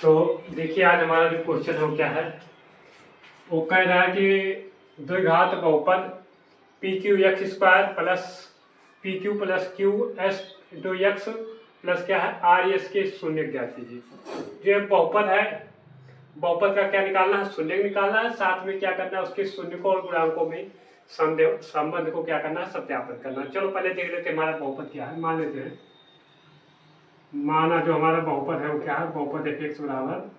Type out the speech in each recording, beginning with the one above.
तो देखिए आज हमारा जो क्वेश्चन है वो क्या है। वो कह रहा है कि द्विघात बहुपद P Q x square plus P Q plus Q S into x plus क्या है आर एस के शून्य ज्ञात कीजिए। जो बहुपद है, बहुपद का क्या निकालना है, शून्य निकालना है। साथ में क्या करना है, उसके शून्य को और गुणांकों में संबंध को क्या करना है, सत्यापन करना है। चलो पहले देख लेते हैं हमारा बहुपद क्या है। मान लेते हैं, माना जो हमारा बहुपद है वो क्या है, बहुपद एफ एक्स बराबर,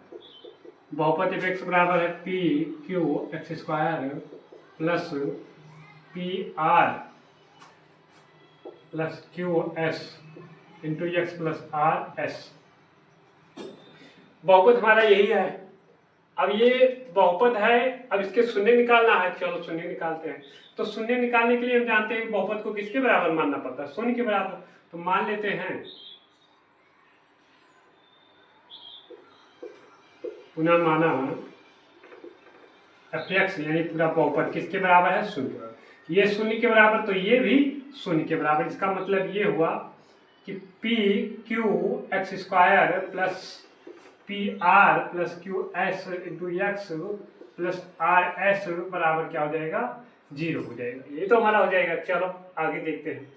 बहुपद एफ एक्स बराबर है P Q x square plus P R plus Q S into x plus R S. बहुपद हमारा यही है। अब ये बहुपद है, अब इसके शून्य निकालना है। चलो शून्य निकालते हैं। तो शून्य निकालने के लिए हम जानते हैं बहुपद को किसके बराबर मानना पड़ता है, शून्य के बराबर। तो मान लेते हैं, पुनः माना एफ एक्स यानी पूरा बहुपद किसके बराबर है, शून्य। ये शून्य के बराबर तो ये भी शून्य के बराबर। इसका मतलब ये हुआ कि P Q x square plus P R plus Q S into x plus R S बराबर क्या हो जाएगा, 0 हो जाएगा। ये तो हमारा हो जाएगा। चलो आगे देखते हैं।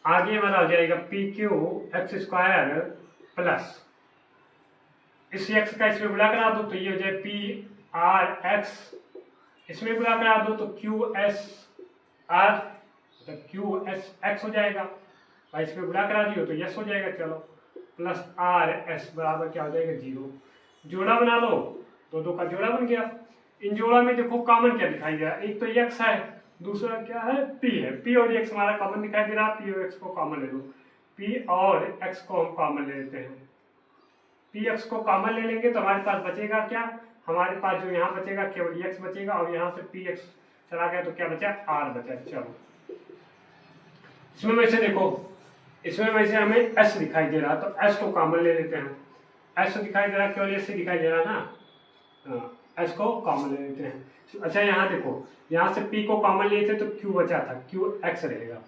आगे हमारा हो जाएगा P Q x square plus इस एक्स का इसमें गुणा करा दो तो ये हो जाए पी आर एक्स, इसमें गुणा करा दो तो क्यू एस आर मतलब क्यू एस एक्स हो जाएगा, और इसमें गुणा करा दियो तो यस हो जाएगा। चलो प्लस आर एस बराबर क्या हो जाएगा, 0। जोड़ा बना लो, दो का जोड़ा बन गया। इन जोड़ा में देखो कॉमन क्या दिखाई दे रहा है, एक तो एक्स है, दूसरा क्या है, पी है। पी और एक्स हमारा कॉमन दिखाई दे रहा है। पी और एक्स को कॉमन ले लो, पी और एक्स को हम कॉमन ले लेते हैं। पी एक्स को कॉमन ले लेंगे तो हमारे पास बचेगा क्या, हमारे पास जो यहाँ बचेगा केवल एक्स बचेगा, और यहाँ से पी एक्स चला गया तो क्या बचा, आर बचा। चलो इसमें वैसे देखो, इसमें वैसे हमें एस दिखाई दे रहा तो एस को कॉमन ले लेते हैं। एस दिखाई दे रहा, केवल एस दिखाई दे रहा ना, एस को कॉमन ले लेते हैं। अच्छा यहाँ देखो, यहाँ से पी को कॉमन लिए थे तो क्यू बचा था, क्यू एक्स रहेगा।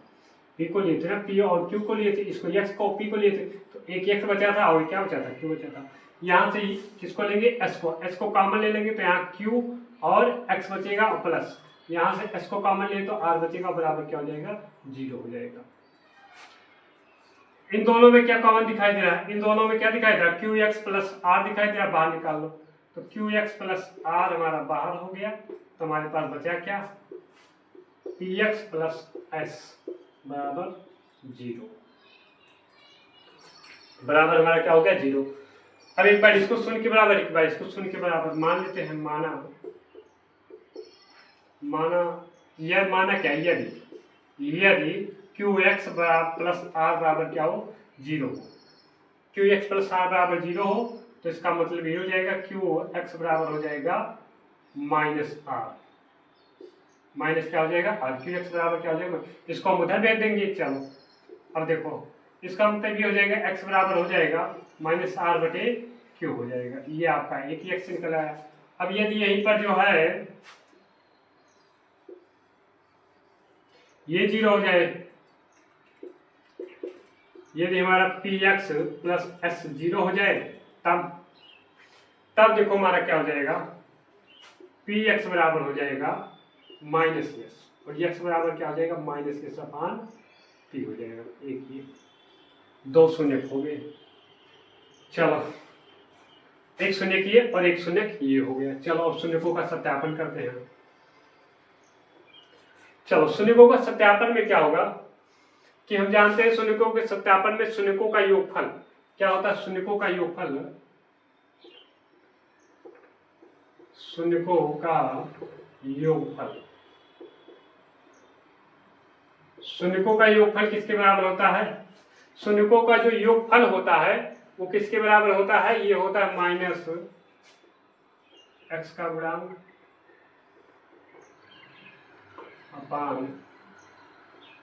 पी को लिए थे ना, पी और क्यू को लिए थे, इसको एक्स को पी को लिए थे तो एक एक्स बचा था और क्या बचा था, क्यू बचा था। यहाँ से किसको लेंगे, एस को कॉमन ले लेंगे तो यहाँ क्यू और एक्स बचेगा और प्लस यहाँ से एस को कॉमन ले तो आर बचेगा, बराबर क्या हो जाएगा, 0 हो जाएगा। इन दोनों में क्या कॉमन दिखाई दे रहा है, इन दोनों में क्या दिखाई दे रहा है, क्यू एक्स प्लस आर दिखाई दे रहा है। बाहर निकाल लो तो क्यू एक्स प्लस आर हमारा बाहर हो गया, तो हमारे पास बचा क्या, पी एक्स प्लस एस बराबर 0, बराबर हमारा क्या हो गया, 0। अब एक बार इसको शून्य के बराबर, एक बार इसको शून्य के बराबर मान लेते हैं। यह माना क्या, यदि क्यू एक्स प्लस आर बराबर क्या हो, 0 हो। क्यू एक्स प्लस आर बराबर 0 हो तो इसका मतलब ये हो जाएगा क्यू एक्स बराबर हो जाएगा माइनस आर, माइनस क्या हो जाएगा आर। क्यू एक्स बराबर क्या हो जाएगा, इसको हम उधर भेज देंगे। चलो अब देखो, इसका मतलब ये हो जाएगा एक्स बराबर हो जाएगा माइनस आर बटे क्यू हो जाएगा। ये आपका एक ही एक्स निकल आया। अब यदि यहीं पर जो है ये 0 हो जाए, यदि हमारा पी एक्स प्लस एस 0 हो जाए, तब देखो हमारा क्या हो जाएगा, पी एक्स बराबर हो जाएगा माइनस एस, और एक्स बराबर क्या हो जाएगा, माइनस एस अपान पी हो जाएगा। एक ये 2 शून्य हो गए। चलो एक शून्य किए और एक शून्य ये हो गया। चलो अब शून्यकों का सत्यापन करते हैं। चलो शून्यकों का सत्यापन में क्या होगा कि हम जानते हैं शून्यकों के सत्यापन में शून्यकों का योगफल क्या होता है, शून्यकों का योगफल, शून्यकों का योगफल, शून्यकों का योगफल किसके बराबर होता है, शून्यकों का जो योगफल होता है वो किसके बराबर होता है, ये होता है माइनस एक्स का गुणांक अपान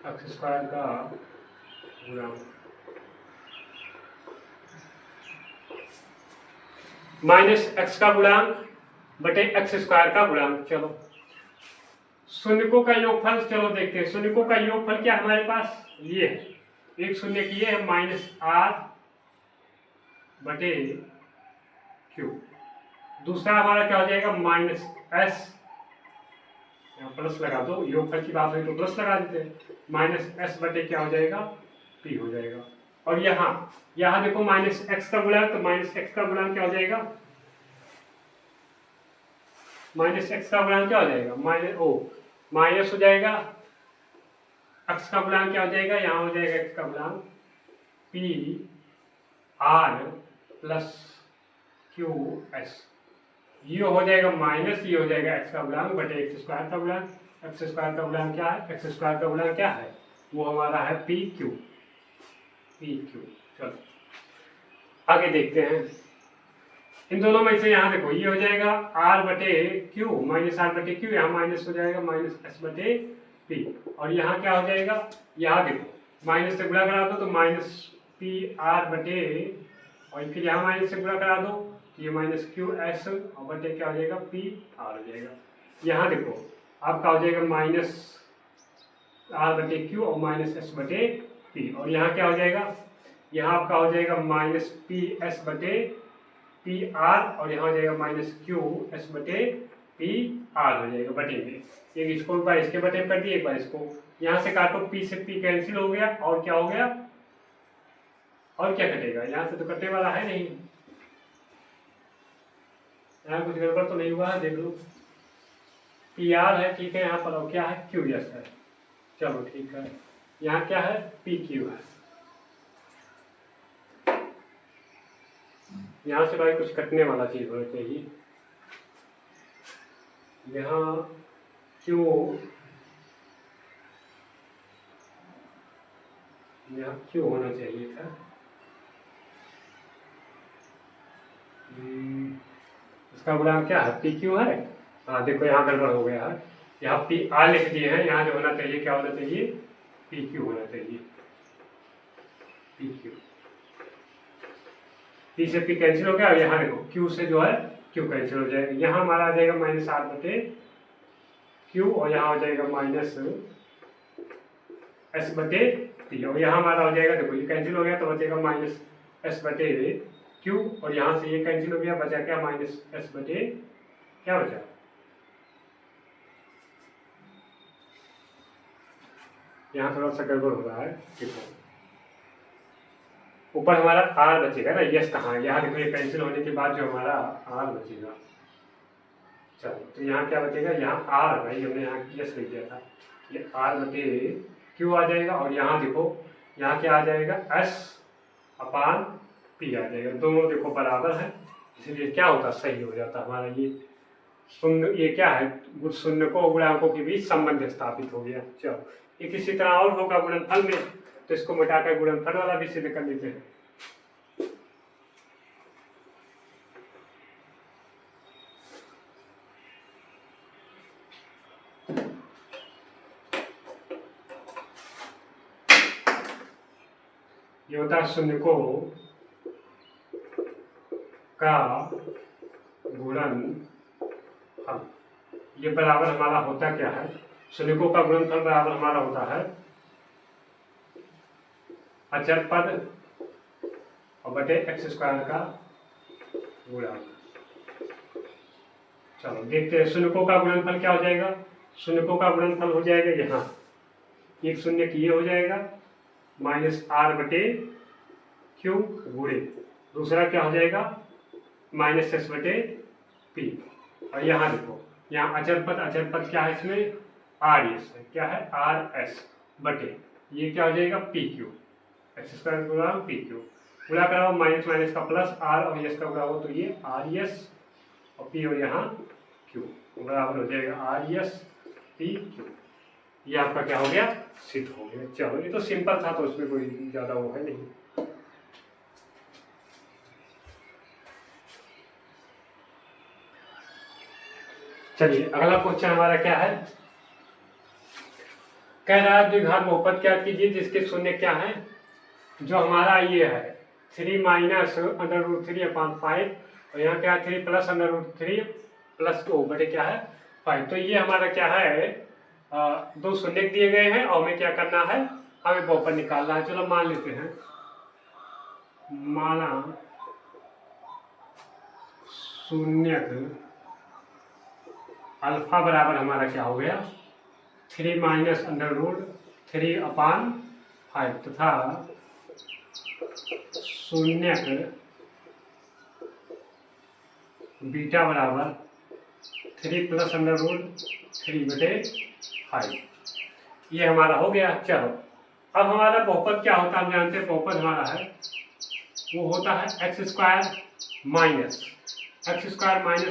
एक्स स्क्वायर का गुणांक, माइनस एक्स का गुणांक बटे एक्स स्क्वायर का गुणांक। चलो शून्यकों का योगफल चलो देखते हैं। शून्यकों का योगफल क्या हमारे पास, ये है, एक शून्य किए हैं माइनस आर बटे क्यू। दूसरा हमारा क्या हो जाएगा माइनस एस, यहाँ प्लस लगा दो, योगफल की बात हुई तो प्लस लगा देते हैं, माइनस एस बटे क्या हो जाएगा पी हो जाएगा। और यहाँ देखो माइनस एक्स का गुणा, तो माइनस एक्स का गुणा क्या हो जाएगा, माइनस एक्स का गुणा क्या हो जाएगा माइनस हो जाएगा, एक्स का गुणा क्या हो जाएगा, यहाँ हो जाएगा एक्स का गुणा P R plus Q S, ये हो जाएगा माइनस, ये हो जाएगा एक्स का गुणांक बटे एक्स स्क्वायर का गुणांक। एक्स स्क्वायर का गुणांक क्या है, एक्स स्क्वायर का गुणांक क्या है, वो हमारा है पी क्यू। चलो आगे देखते हैं, इन दोनों में से यहाँ देखो ये हो जाएगा आर बटे क्यू, माइनस आर बटे क्यू, यहाँ माइनस हो जाएगा माइनस एस बटे पी। और यहाँ क्या हो जाएगा, यहाँ देखो माइनस से गुणा करा दो तो माइनस पी आर बटे, और फिर यहाँ माइनस से गुणा करा दो, ये माइनस क्यू एस और बटे क्या हो जाएगा पी आर हो जाएगा। यहाँ देखो आपका हो जाएगा माइनस आर बटे क्यू और माइनस एस बटे पी, और यहाँ क्या हो जाएगा, यहाँ आपका हो जाएगा माइनस पी एस बटे पी आर, और यहाँ हो जाएगा माइनस क्यू एस बटे पी आर हो जाएगा बटे में। एक इसको एक बार इसके बटे में कर दिए, एक बार इसको, यहाँ से काटो, पी से पी कैंसिल हो गया, और क्या हो गया, और क्या कटेगा, यहाँ से तो कटने वाला है नहीं, यहाँ कुछ गड़बड़ तो नहीं हुआ है, देख लो पी आर है ठीक है यहाँ पर, और क्या है क्यू एस है, चलो ठीक है, यहाँ क्या है पी क्यू है, यहाँ से भाई कुछ कटने वाला चीज होना चाहिए, यहाँ क्यू, यहाँ क्यू होना चाहिए था, इसका गुणांक क्या है पी क्यू है, हाँ देखो यहाँ गड़बड़ हो गया है, यहाँ पी आर लिख दिए हैं, यहाँ जो होना चाहिए क्या होना चाहिए पी क्यू होना चाहिए, पी क्यू, पी से पी कैंसिल हो गया, और यहाँ देखो क्यू से जो है क्यू कैंसिल हो जाएगा, यहाँ हमारा आ जाएगा माइनस आर बटे क्यू, और यहाँ हो जाएगा माइनस एस बटे पी, और यहाँ हमारा हो जाएगा देखो ये कैंसिल हो गया तो बचेगा माइनस एस बटे क्यू, और यहाँ से ये कैंसिल हो गया, बचा क्या माइनस एस बटे क्या बचा, यहाँ थोड़ा सा गड़बड़ हो रहा है, देखो ऊपर हमारा आर बचेगा ना, यस कहाँ है, यहाँ देखो ये कैंसिल होने के बाद जो हमारा आर बचेगा, चलो तो यहाँ क्या बचेगा, यहाँ आर भाई हमने यहाँ यस लिख दिया था, ये आर बटे क्यू आ जाएगा, और यहाँ देखो यहाँ क्या आ जाएगा एस अपान पी आ जाएगा, दोनों देखो बराबर है, इसलिए क्या होता सही हो जाता हमारा ये शून्य, ये क्या है शून्यकों और गुणांकों के बीच संबंध स्थापित हो गया। चलो एक इसी तरह और होगा गुणनफल में, तो इसको मिटाकर गुणनफल वाला भी सिद्ध कर लेते हैं। ये होता है शून्यकों का गुणनफल, ये बराबर हमारा होता क्या है, शून्यकों का गुणनफल बराबर हमारा होता है अचर पद और बटे एक्स स्क्वायर का गुणा। चलो देखते हैं शून्यकों का गुणनफल क्या हो जाएगा, शून्यकों का गुणनफल हो जाएगा यहाँ एक शून्य की ये हो जाएगा माइनस आर बटे क्यू गुणे, दूसरा क्या हो जाएगा माइनस एस बटे पी, और यहाँ देखो यहाँ अचर पद क्या है इसमें आर एस है, क्या है आर एस बटे ये क्या हो जाएगा पी क्यू, एक्स स्क्वायर गुणा पी क्यू, गुणा कराओ माइनस माइनस का प्लस आर और एस का गुणा हो तो ये आर एस और पी और यहाँ क्यू बराबर हो जाएगा आर एस पी क्यू, ये आपका क्या हो गया सिद्ध हो गया। चलो ये तो सिंपल था, तो उसमें कोई ज़्यादा वो है नहीं। चलिए अगला क्वेश्चन हमारा क्या है, कह रहा है द्विघात बहुपद क्या कीजिए जिसके शून्य क्या है, जो हमारा ये है 3 माइनस √3 अपॉन 5, और यहाँ क्या है 3 प्लस √3 प्लस 2 बटे क्या है 5, तो ये हमारा क्या है दो शून्य दिए गए हैं, और हमें क्या करना है हमें बहुपद निकालना है। चलो मान लेते हैं, माना शून्यक अल्फा बराबर हमारा क्या हो गया 3 माइनस अंडर रूट 3/5 तथा शून्यक बीटा बराबर 3 प्लस अंडर रूट 3/5। ये हमारा हो गया। चलो अब हमारा बहुपद क्या होता है हम जानते हैं। बहुपद हमारा है वो होता है x² माइनस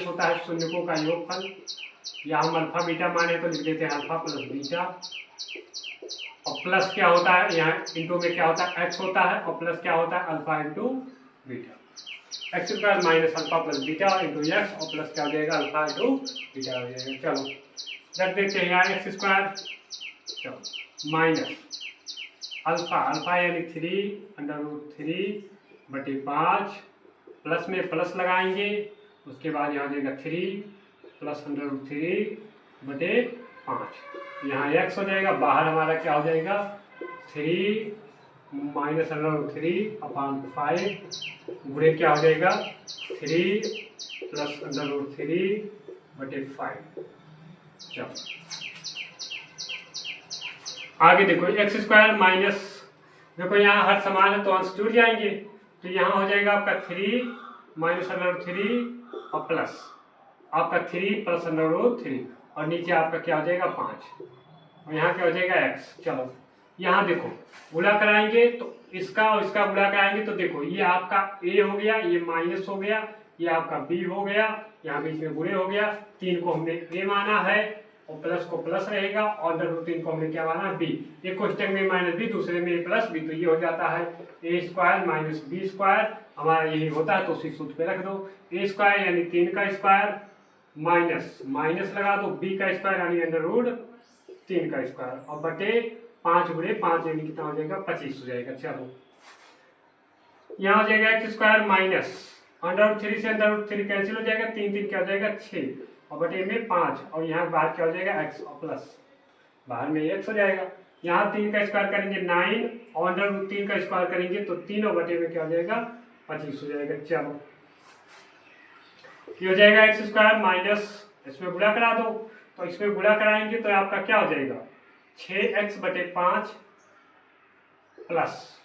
होता है शून्यकों का योगफल, या हम अल्फा बीटा माने तो लिख देते हैं अल्फा प्लस बीटा, और प्लस क्या होता है यहाँ इंटू में क्या होता है x होता है, और प्लस क्या होता है alpha into beta. x² minus alpha plus beta into x, और प्लस क्या हो जाएगा अल्फा इंटू बीटा हो जाएगा। चलो रख देते हैं यहाँ x², चलो माइनस अल्फा यानी 3/3/5, प्लस में प्लस लगाएंगे, उसके बाद यहाँ हो जाएगा 3 प्लस √3/5, यहाँ x हो जाएगा, बाहर हमारा क्या हो जाएगा 3 माइनस √3/5 गुणे क्या हो जाएगा 3 प्लस √3/5। चलो आगे देखो x² माइनस, देखो यहाँ हर समान है तो अंश जुड़ जाएंगे, तो यहाँ हो जाएगा आपका 3 माइनस √3 और प्लस आपका 3 प्लस √3, और नीचे आपका क्या हो जाएगा 5, और यहाँ क्या हो जाएगा x। चलो यहाँ देखो गुणा कराएंगे तो इसका और इसका गुणा कराएंगे तो देखो ये आपका a हो गया, ये माइनस हो गया, ये आपका b हो गया, यहाँ बीच में गुणे हो गया, 3 को हमने a माना है और प्लस को प्लस रहेगा, और √3 को हमने क्या माना b, एक क्वेश्चन में माइनस b दूसरे में a प्लस b, तो ये हो जाता है a² माइनस b², हमारा यही होता है तो उसी सूत्र पे रख दो। a² यानी 3 का स्क्वायर माइनस माइनस लगा दो b का स्क्वायर यानी √3 का स्क्वायर, और बटे 5 गुणे 5 यानी कितना हो जाएगा 25 हो जाएगा। चलो यहाँ हो जाएगा x² माइनस √3 से √3 कैंसिल हो जाएगा, 3 3 क्या हो जाएगा 6, और बटे में 5, और यहाँ बाहर क्या हो जाएगा x, और प्लस बाहर में x हो जाएगा। यहाँ 3 का स्क्वायर करेंगे 9, और √3 का स्क्वायर करेंगे तो 3, और बटे में क्या हो जाएगा 25 हो जाएगा। चलो ये हो जाएगा x² माइनस, इसमें गुणा करा दो, तो इसमें गुणा कराएंगे तो आपका क्या हो जाएगा 6x/5 प्लस,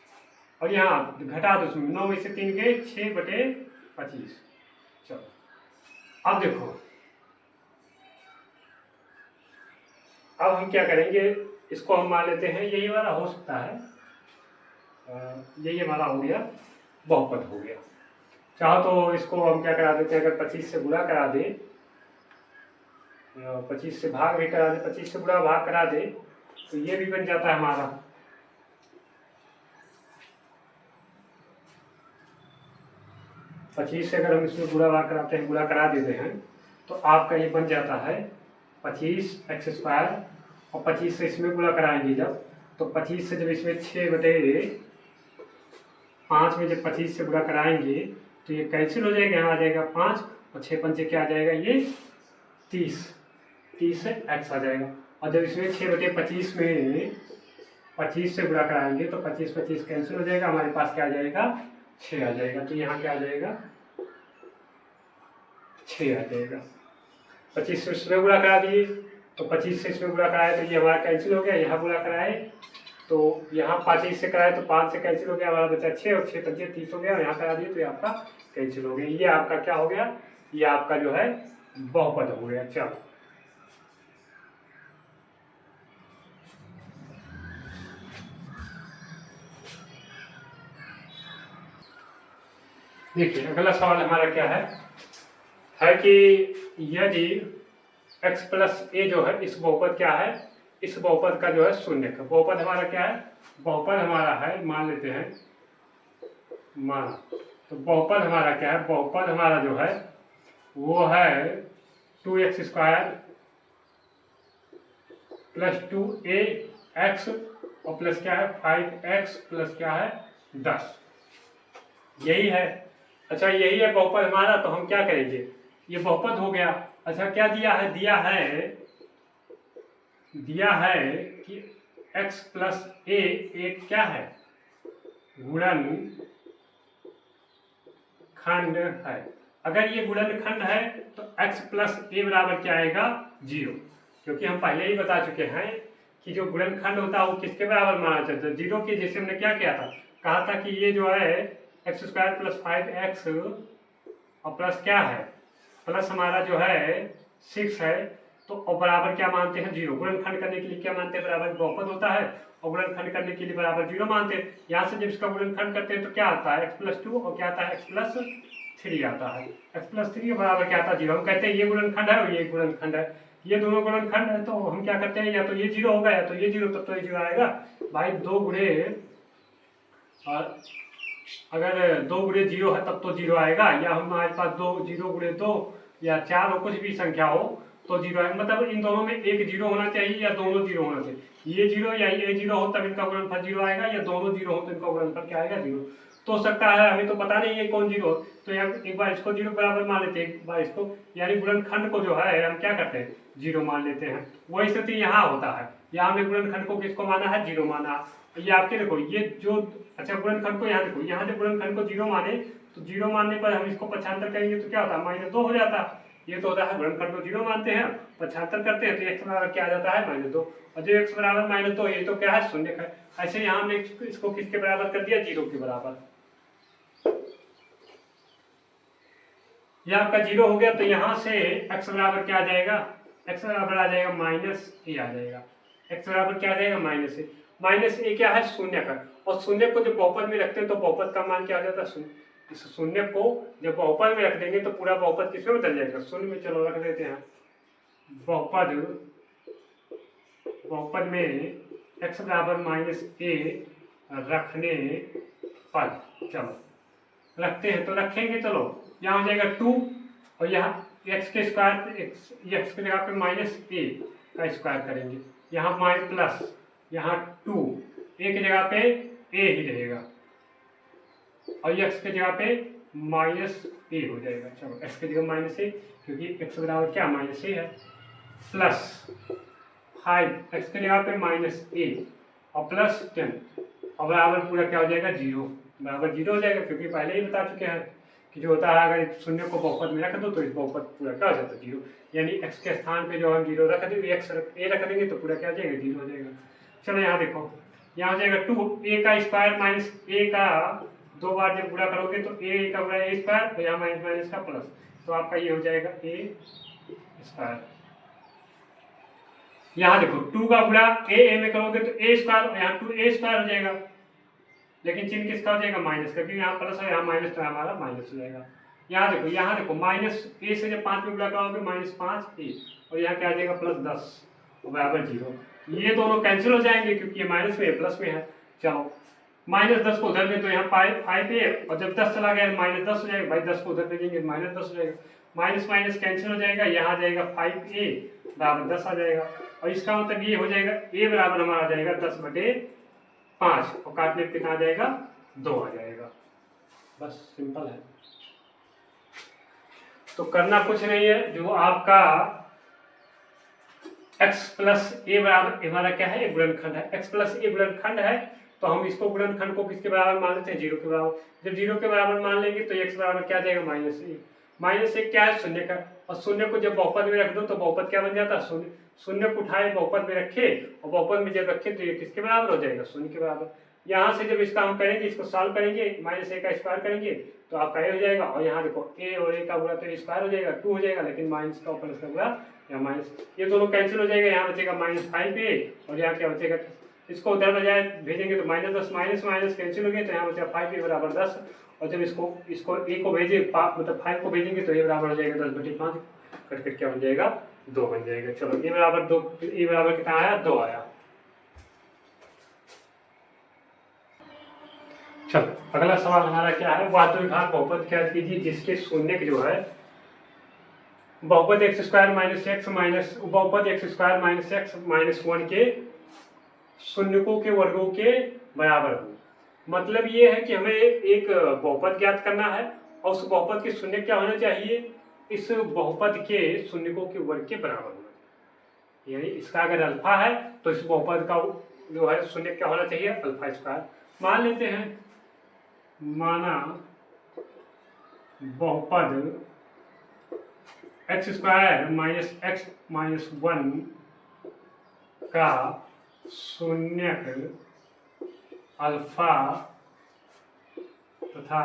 और यहाँ घटा दो, इसमें 9 में से 3 गए 6/25। चलो अब देखो अब हम क्या करेंगे, इसको हम मान लेते हैं यही वाला हो सकता है, यही हमारा हो गया बहुपद हो गया। चाहो तो इसको हम क्या करा देते हैं, अगर 25 से गुणा करा दे, 25 से भाग भी करा दे, 25 से गुणा भाग करा दे तो ये भी बन जाता है हमारा 25 से, अगर हम इसमें गुणा भाग कराते हैं, गुणा करा देते हैं तो आपका ये बन जाता है 25x², और 25 से इसमें गुणा कराएंगे जब, तो 25 से जब इसमें 6/5 में जब 25 से गुणा कराएंगे तो ये कैंसिल हो जाएगा, यहाँ आ जाएगा 5, और 6 पंचे क्या आ जाएगा ये 30 से x आ जाएगा, और जब इसमें 6/25 में 25 से गुणा कराएंगे तो 25 कैंसिल हो जाएगा, हमारे पास क्या आ जाएगा 6 आ जाएगा, तो यहाँ क्या आ जाएगा 6 आ जाएगा। 25 से इसमें गुणा करा दिए तो 25 से इसमें गुणा कराए तो ये हमारा कैंसिल हो गया, यहाँ गुणा कराए तो यहाँ 25 से कराए तो 5 से कैंसिल हो गया, हमारा बचा 6, और 6 पंचे 30 हो गया, और यहाँ करा दिए तो ये आपका कैंसिल हो गया। ये आपका क्या हो गया, ये आपका जो है बहुपद हो गया। चलो देखिए अगला सवाल हमारा क्या है कि यदि x प्लस a जो है इस बहुपद क्या है, इस बहुपद का जो है शून्य का बहुपद हमारा क्या है, बहुपद हमारा है, मान लेते हैं मान, तो बहुपद हमारा क्या है, बहुपद हमारा जो है वो है 2x² प्लस 2ax, और प्लस क्या है 5x प्लस क्या है 10, यही है। अच्छा यही है बहुपद हमारा, तो हम क्या करेंगे, ये बहुपद हो गया। अच्छा क्या दिया है, दिया है कि x प्लस a एक क्या है गुणन खंड है, अगर ये गुणनखंड है तो x प्लस ए बराबर क्या आएगा 0, क्योंकि हम पहले ही बता चुके हैं कि जो गुणनखंड होता है वो किसके बराबर माना जाता है 0 के। जैसे हमने क्या किया था, कहा था कि ये जो है एक्स स्क्वायर प्लस 5x और प्लस क्या है, प्लस हमारा जो है 6 है, तो और बराबर क्या मानते हैं 0। गुणनखंड करने के लिए क्या मानते हैं, बराबर बहुपद होता है, और गुणनखंड करने के लिए बराबर 0 मानते हैं। यहाँ से जब इसका गुणनखंड करते हैं तो क्या आता है x+2 और क्या आता है x+3 आता है। x+3 बराबर क्या आता है 0। हम कहते हैं ये गुणनखंड है और ये गुणनखंड है, ये दोनों गुणनखंड है, तो हम क्या करते हैं या तो ये 0 होगा या तो ये 0, तब तो ये 0 आएगा भाई। 2 गुणे, और अगर 2 गुणे 0 है तब तो 0 आएगा, या हमारे पास 2 0 गुणे 2 या 4 हो, कुछ भी संख्या हो तो 0 आएगा। मतलब इन दोनों में एक 0 होना चाहिए या दोनों 0 होना चाहिए। ये 0 या ये 0 हो तब इनका गुणनफल 0 आएगा, या दोनों 0 हो तो इनका गुणनफल क्या आएगा 0। तो हो सकता है, हमें तो पता नहीं है कौन 0, तो यहाँ एक बार इसको 0 बराबर मान लेते हैं, एक बार इसको, यानी गुणनखंड को जो है हम क्या करते हैं 0 मान लेते हैं। वही स्थिति यहाँ होता है, यहाँ हमने गुणनखंड को किसको माना है 0 माना। ये आपके देखो ये जो, अच्छा गुणनखंड को यहाँ देखो, यहाँ जब गुणनखंड को 0 माने तो 0 मानने पर हम इसको पक्षांतर करेंगे तो क्या होता है -2 हो जाता है। ये तो होता है गुणनखंड को 0 मानते हैं, पक्षांतर करते हैं तो x बराबर क्या आ जाता है -2, और जो x बराबर -2 ये तो क्या है शून्य है। ऐसे यहाँ हमने इसको किसके बराबर कर दिया 0 के बराबर। यह आपका 0 हो गया, तो यहाँ से x बराबर क्या आ जाएगा, x बराबर आ जाएगा -a आ जाएगा। x बराबर क्या आ जाएगा -a क्या है शून्य का, और शून्य को जब बहुपद में रखते हैं तो बहुपद का मान क्या आ जाता है शून्य। इस शून्य को जब बहुपद में रख देंगे तो पूरा बहुपद किसमें बदल जाएगा शून्य में। चलो रख देते हैं बहुपद में x बराबर -a रखने पर, चलो रखते हैं तो रखेंगे। चलो यहाँ हो जाएगा 2, और यहाँ x के स्क्वायर, x की जगह पे -a का स्क्वायर करेंगे, यहाँ प्लस, यहाँ 2, a की जगह पे a ही रहेगा, और x की जगह पे -a हो जाएगा। चलो x की जगह -a, क्योंकि x बराबर क्या -a है, प्लस 5 x की जगह पे -a और प्लस 10, और बराबर पूरा क्या हो जाएगा 0, बराबर 0 हो जाएगा, क्योंकि पहले ही बता चुके हैं कि जो होता है अगर शून्य को बहुपद में रख दो तो इस बहुपद पूरा क्या हो जाता है 0, यानी x के स्थान पे जो हम 0 रख देंगे, a रख देंगे तो पूरा क्या हो जाएगा 0 हो जाएगा। चलो यहाँ देखो, यहाँ हो जाएगा 2a का स्क्वायर माइनस a का 2 बार जब गुणा करोगे तो a का गुणा a स्क्वायर, तो यहाँ माइनस माइनस का प्लस, तो आपका ये हो जाएगा a स्क्वायर। यहाँ देखो 2 का गुणा a में करोगे तो a स्क्वायर, यहाँ 2a स्क्वायर हो जाएगा, लेकिन चिन्ह किसका हो जाएगा माइनस का, क्योंकि यहाँ प्लस है यहाँ माइनस, तो हमारा माइनस हो जाएगा। यहाँ देखो माइनस a से जब 5 में गुणा करोगे -5a, और यहाँ क्या आ जाएगा +10 और बराबर 0। ये दोनों कैंसिल हो जाएंगे क्योंकि ये माइनस में है प्लस में है। चलो -10 को उधर दें तो यहाँ 5a, और जब 10 चला गया -10 हो जाएगा भाई, 10 को उधर भेजेंगे -10 हो जाएगा, माइनस माइनस कैंसिल हो जाएगा, यहाँ आ जाएगा 5a बराबर 10 आ जाएगा, और इसका मतलब ये हो जाएगा a बराबर हमारा आ जाएगा 10/5, और काटने पे कितना आ जाएगा 2 आ जाएगा। बस सिंपल है, तो करना कुछ नहीं है। जो आपका x प्लस a बराबर हमारा क्या है गुणनखंड है, x प्लस a गुणनखंड है, तो हम इसको गुणनखंड को किसके बराबर मान लेते हैं 0 के बराबर। जब 0 के बराबर मान लेंगे तो x बराबर क्या आ जाएगा -a क्या है शून्य का, और शून्य को जब बहुपद में रख दो तो बहुपद क्या बन जाता है शून्य। शून्य को उठाए बहुपद में रखे, और बहुपद में जब रखे तो ये किसके बराबर हो जाएगा शून्य के बराबर। यहाँ से जब इसका हम करेंगे, इसको सॉल्व करेंगे, -a का स्क्वायर करेंगे तो आपका a हो जाएगा, और यहाँ देखो a और a का गुणा तो स्क्वायर हो जाएगा 2 हो जाएगा, लेकिन माइनस का प्लस का गुणा यहाँ माइनस, ये दोनों कैंसिल हो जाएगा, यहाँ बचेगा -5a, और यहाँ क्या बचेगा, इसको उधर बजाय भेजेंगे तो -10 माइनस माइनस कैंसिल हो गया, तो यहाँ बचेगा 5a बराबर 10, और जब इसको a को भेजे मतलब 5 को भेजेंगे तो a बराबर हो जाएगा 10/5, कट क्या बन जाएगा 2 बन जाएगा। चलो a बराबर 2, a बराबर कितना आया 2 आया। चलो अगला सवाल हमारा क्या है, वास्तविक बहुपद क्या कीजिए जिसके शून्य जो है बहुपद x square minus x minus बहुपद x square minus x minus 1 के शून्यकों के वर्गों के बराबर हो। मतलब ये है कि हमें एक बहुपद ज्ञात करना है, और उस बहुपद के शून्य क्या होना चाहिए, इस बहुपद के शून्यकों के वर्ग के बराबर होना चाहिए। यानी इसका अगर अल्फा है तो इस बहुपद का जो है शून्य क्या होना चाहिए अल्फा स्क्वायर। मान लेते हैं, माना बहुपद x square minus x minus 1 का शून्यक अल्फा तथा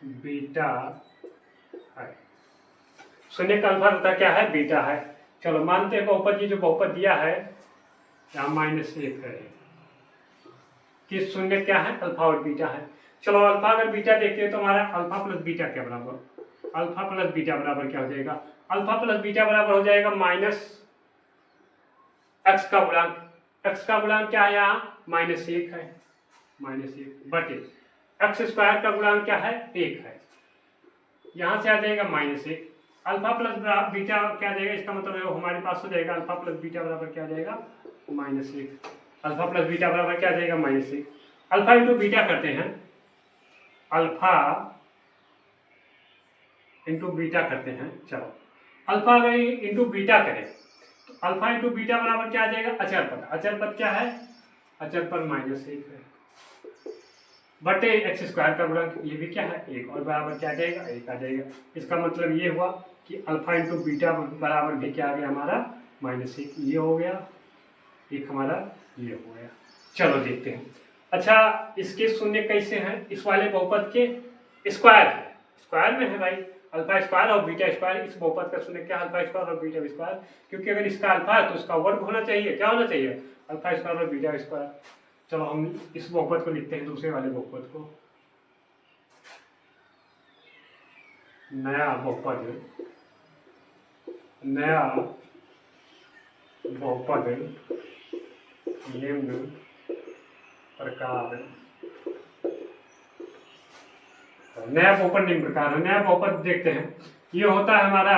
बीटा है। शून्य का अल्फा तथा क्या है, बीटा है। चलो मानते हैं बहुपद, ये जो बहुपद दिया है यहाँ -1 है, कि शून्य क्या है, अल्फा और बीटा है। चलो अल्फा अगर बीटा देखते हैं तो हमारा अल्फा प्लस बीटा क्या बराबर, अल्फा प्लस बीटा बराबर क्या हो जाएगा, अल्फा प्लस बीटा बराबर हो जाएगा माइनस एक्स का गुणांक, एक्स का गुणांक क्या है यहाँ -1 है, -1 बटे एक्स स्क्वायर का गुणांक क्या है 1 है, यहाँ से आ जाएगा -1। अल्फा प्लस बीटा क्या आ जाएगा, इसका मतलब हमारे पास हो जाएगा अल्फा प्लस बीटा बराबर क्या आ जाएगा -1। अल्फा प्लस बीटा बराबर क्या आ जाएगा -1। अल्फा इंटू बीटा करते हैं, अल्फा इंटू बीटा करते हैं। चलो अल्फा अगर इंटू बीटा करें तो अल्फा इंटू बीटा बराबर क्या आ जाएगा, अचर पद, अचर पद क्या है, अचर पद -1 है बटे एक्स स्क्वायर का गुणांक, ये भी क्या है 1 और बराबर क्या आ जाएगा 1 आ जाएगा। इसका मतलब ये हुआ कि अल्फा इंटू बीटा बराबर भी क्या आ गया हमारा -1, ये हो गया, एक हमारा ये हो गया। चलो देखते हैं। अच्छा इसके शून्य कैसे हैं, इस वाले बहुपद के स्क्वायर है, स्क्वायर में है भाई, अल्फा स्क्वायर और बीटा स्क्वायर, इस बहुपद का शून्य क्या अल्फा स्क्वायर और बीटा स्क्वायर, क्योंकि अगर इसका अल्फा है तो उसका वर्ग होना चाहिए, क्या होना चाहिए अल्फा स्क्वायर और बीटा स्क्वायर। चलो हम इस बहुपद को लिखते हैं, दूसरे वाले बहुपद को, नया बहुपद, नया बहुपद निम्न प्रकार, नया बहुपद निम्न प्रकार है। नया बहुपद देखते हैं, ये होता है हमारा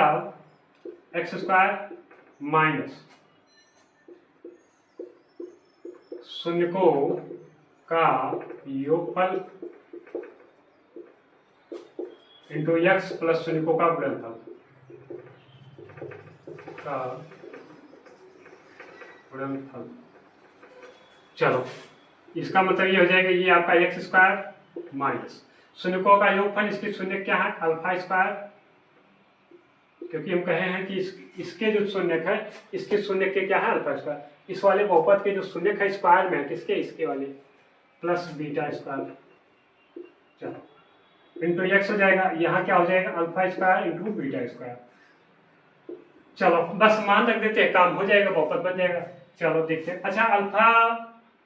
एक्स स्क्वायर माइनस शून्यकों का योगफल इंटू एक्स प्लस शून्यकों का गुणनफल का गुणनफल। चलो इसका मतलब ये हो जाएगा, ये आपका एक्स स्क्वायर माइनस शून्यकों का योगफल, इसके शून्य क्या है अल्फा स्क्वायर, क्योंकि हम कहे हैं कि इसके जो शून्यक है, इसके शून्य के क्या है अल्फा स्क्वायर, इस वाले बहुपद के जो शून्यक है स्क्वायर में है, किसके, इसके वाले, प्लस बीटा स्क्वायर। चलो इंटू एक्स हो जाएगा, यहाँ क्या हो जाएगा alpha square into beta square. चलो बस मान रख देते हैं, काम हो जाएगा, बहुपद बन जाएगा। चलो देखते हैं। अच्छा अल्फा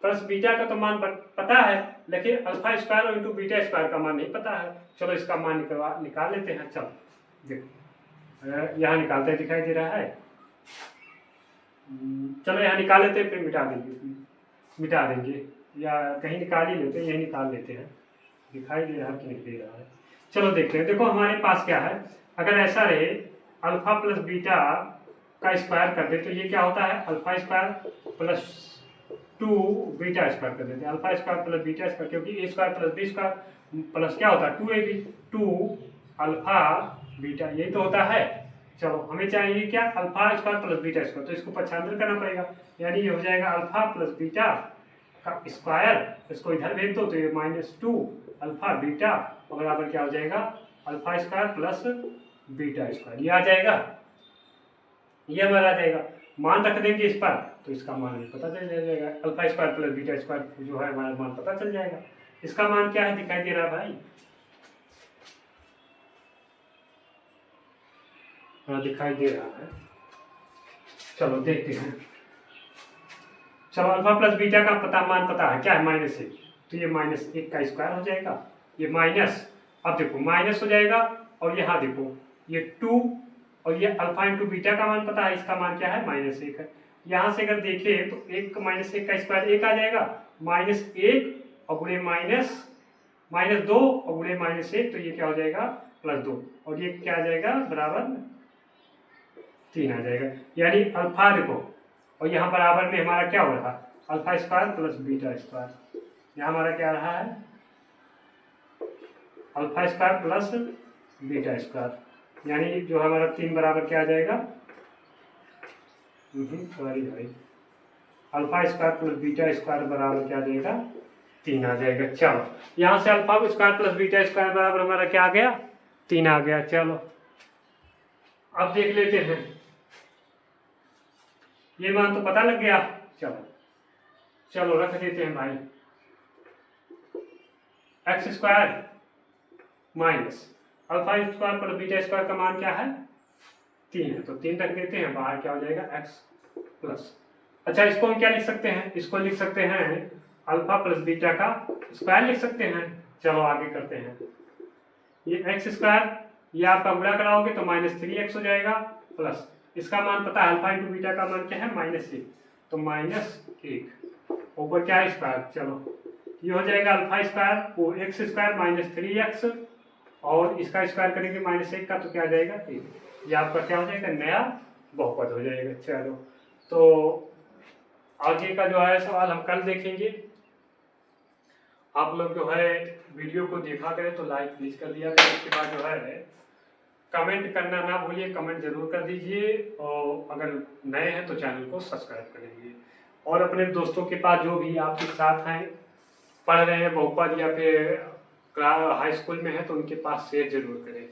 प्लस बीटा का तो मान पता है, लेकिन अल्फा स्क्वायर और इंटू बीटा स्क्वायर का मान नहीं पता है। चलो इसका मान निकाल लेते हैं। चलो देखो यहाँ निकालते दिखाई दे रहा है, चलो यहाँ निकाल लेते हैं, फिर मिटा देंगे या कहीं निकाल ही लेते हैं, यही निकाल लेते हैं, दिखाई दे रहा है कि नहीं दे रहा है। चलो देखते हैं। देखो हमारे पास क्या है, अगर ऐसा रहे अल्फा प्लस बीटा का स्क्वायर कर दे तो ये क्या होता है alpha square plus 2 beta square कर देते हैं, alpha square plus beta square, क्योंकि A square plus B square plus क्या होता है 2ab, 2 अल्फा बीटा, यही तो होता है। चलो हमें चाहिए क्या alpha square plus beta square, तो इसको पक्षांतर करना पड़ेगा, यानी ये हो जाएगा अल्फा प्लस बीटा का स्क्वायर, इसको इधर भेज दो तो ये -2 अल्फा बीटा बराबर क्या हो जाएगा alpha square plus beta square, ये आ जाएगा, ये हमारा आ जाएगा। मान रख देंगे इस पर तो इसका मान भी पता चल जाएगा, alpha square plus beta square जो है हमारा मान पता चल जाएगा। इसका मान क्या है दिखाई दे रहा है भाई, हाँ दिखाई दे रहा है। चलो देखते हैं। चलो अल्फा प्लस बीटा का मान पता है क्या है -1, तो ये -1 का स्क्वायर हो जाएगा, ये माइनस, अब देखो माइनस हो जाएगा और यहाँ देखो ये 2 और ये अल्फा इंटू बीटा का मान पता है, इसका मान क्या है -1 है। यहाँ से अगर देखें तो 1 -1 का स्क्वायर 1 आ जाएगा, -1 और गुणे -2 और गुणे -1, तो ये क्या हो जाएगा +2 और ये क्या आ जाएगा बराबर 3 आ जाएगा। यानी अल्फा देखो और यहाँ बराबर में हमारा क्या हो रहा है alpha square plus beta square, यहाँ हमारा क्या रहा है alpha square plus beta square, यानी जो हमारा 3 बराबर क्या आ जाएगा, सॉरी भाई, alpha square plus beta square बराबर क्या आ जाएगा 3 आ जाएगा। चलो यहाँ से alpha square plus beta square बराबर हमारा क्या आ गया 3 आ गया। चलो अब देख लेते हैं, ये मान तो पता लग गया। चलो चलो रख देते हैं भाई, x square minus alpha square पर बीटा स्क्वायर का मान क्या है 3 है, तो 3 रख देते हैं, बाहर क्या हो जाएगा एक्स प्लस। अच्छा इसको हम क्या लिख सकते हैं, इसको लिख सकते हैं अल्फा प्लस बीटा का स्क्वायर लिख सकते हैं। चलो आगे करते हैं, ये एक्स स्क्वायर ये आपका गुणा कराओगे तो -3x हो जाएगा, प्लस इसका मान पता है अल्फा इंटू बीटा का मान क्या है -1, तो -1 ऊपर क्या है स्क्वायर। चलो ये हो जाएगा अल्फा स्क्वायर वो एक्स स्क्वायर -3x और इसका स्क्वायर करेंगे -1 का, तो क्या आ जाएगा 1, ये आपका क्या हो जाएगा नया बहुपद हो जाएगा। चलो तो आगे का जो है सवाल हम कल देखेंगे। आप लोग जो है वीडियो को देखा करें तो लाइक प्लीज कर दिया करें, उसके बाद जो है कमेंट करना ना भूलिए, कमेंट जरूर कर दीजिए, और अगर नए हैं तो चैनल को सब्सक्राइब कर लीजिए, और अपने दोस्तों के पास जो भी आपके साथ हैं पढ़ रहे हैं बहुपद या फिर हाई स्कूल में है तो उनके पास शेयर जरूर करें।